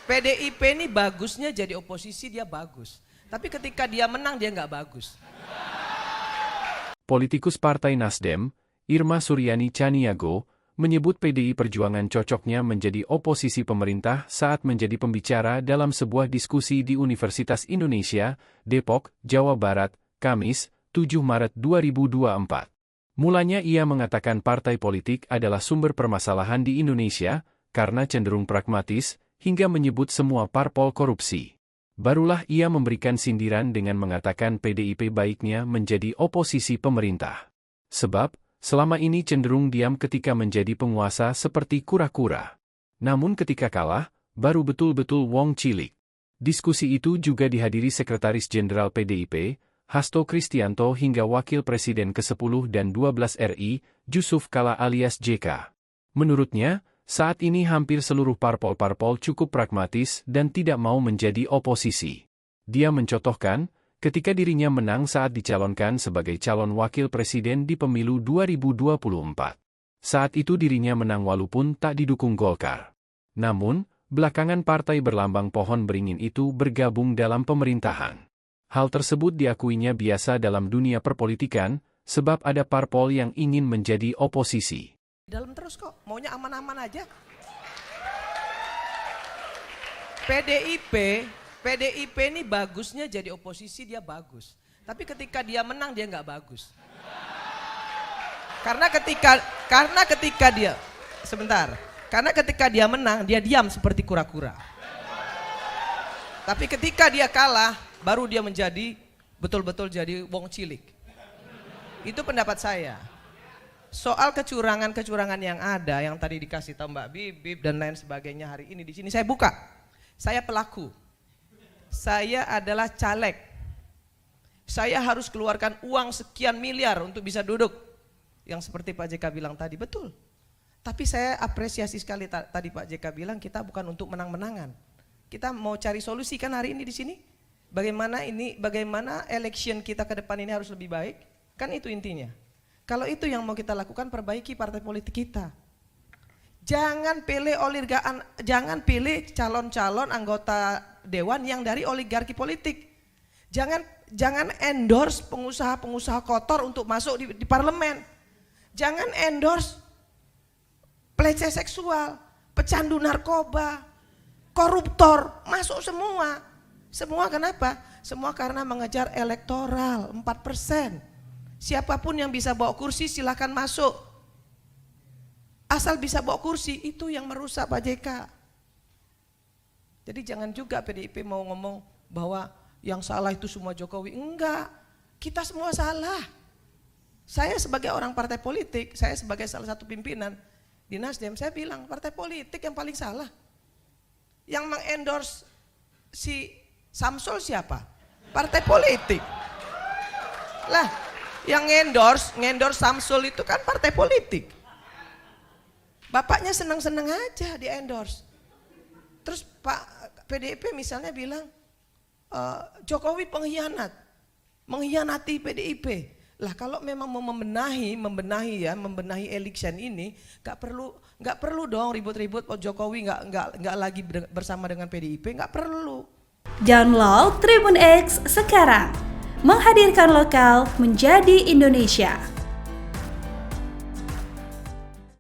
PDIP ini bagusnya jadi oposisi dia bagus. Tapi ketika dia menang dia nggak bagus. Politikus Partai Nasdem, Irma Suryani Chaniago, menyebut PDI Perjuangan cocoknya menjadi oposisi pemerintah saat menjadi pembicara dalam sebuah diskusi di Universitas Indonesia, Depok, Jawa Barat, Kamis, 7 Maret 2024. Mulanya ia mengatakan partai politik adalah sumber permasalahan di Indonesia, karena cenderung pragmatis, hingga menyebut semua parpol korupsi. Barulah ia memberikan sindiran dengan mengatakan PDIP baiknya menjadi oposisi pemerintah. Sebab, selama ini cenderung diam ketika menjadi penguasa seperti kura-kura. Namun ketika kalah, baru betul-betul wong cilik. Diskusi itu juga dihadiri Sekretaris Jenderal PDIP, Hasto Kristianto hingga Wakil Presiden ke-10 dan 12 RI, Jusuf Kalla alias JK. Menurutnya, saat ini hampir seluruh parpol-parpol cukup pragmatis dan tidak mau menjadi oposisi. Dia mencontohkan, ketika dirinya menang saat dicalonkan sebagai calon wakil presiden di pemilu 2024. Saat itu dirinya menang walaupun tak didukung Golkar. Namun, belakangan partai berlambang pohon beringin itu bergabung dalam pemerintahan. Hal tersebut diakuinya biasa dalam dunia perpolitikan, sebab ada parpol yang ingin menjadi oposisi. Dalam terus kok, maunya aman-aman aja. PDIP ini bagusnya jadi oposisi dia bagus. Tapi ketika dia menang dia nggak bagus. Karena ketika dia menang dia diam seperti kura-kura. Tapi ketika dia kalah baru dia menjadi betul-betul jadi wong cilik. Itu pendapat saya. Soal kecurangan-kecurangan yang ada, yang tadi dikasih tahu Mbak Bibip dan lain sebagainya hari ini di sini saya buka. Saya pelaku. Saya adalah caleg. Saya harus keluarkan uang sekian miliar untuk bisa duduk. Yang seperti Pak JK bilang tadi, betul. Tapi saya apresiasi sekali tadi Pak JK bilang kita bukan untuk menang-menangan. Kita mau cari solusi kan hari ini di sini. Bagaimana election kita ke depan ini harus lebih baik? Kan itu intinya. Kalau itu yang mau kita lakukan, perbaiki partai politik kita. Jangan pilih calon-calon anggota dewan yang dari oligarki politik. Jangan endorse pengusaha-pengusaha kotor untuk masuk di parlemen. Jangan endorse pelecehan seksual, pecandu narkoba, koruptor, masuk semua. Semua kenapa? Semua karena mengejar elektoral 4%. Siapapun yang bisa bawa kursi silakan masuk. Asal bisa bawa kursi, itu yang merusak Pak JK. Jadi jangan juga PDIP mau ngomong bahwa yang salah itu semua Jokowi. Enggak, kita semua salah. Saya sebagai orang partai politik, saya sebagai salah satu pimpinan di Nasdem, saya bilang partai politik yang paling salah. Yang mengendorse si Samsul siapa? Partai politik. Lah, yang ngendorse Samsul itu kan partai politik. Bapaknya senang-senang aja di endorse. Terus Pak PDIP misalnya bilang Jokowi mengkhianati PDIP. Lah kalau memang mau membenahi election ini, nggak perlu dong ribut-ribut. Jokowi nggak lagi bersama dengan PDIP, nggak perlu. Download Tribun X sekarang. Menghadirkan lokal menjadi Indonesia.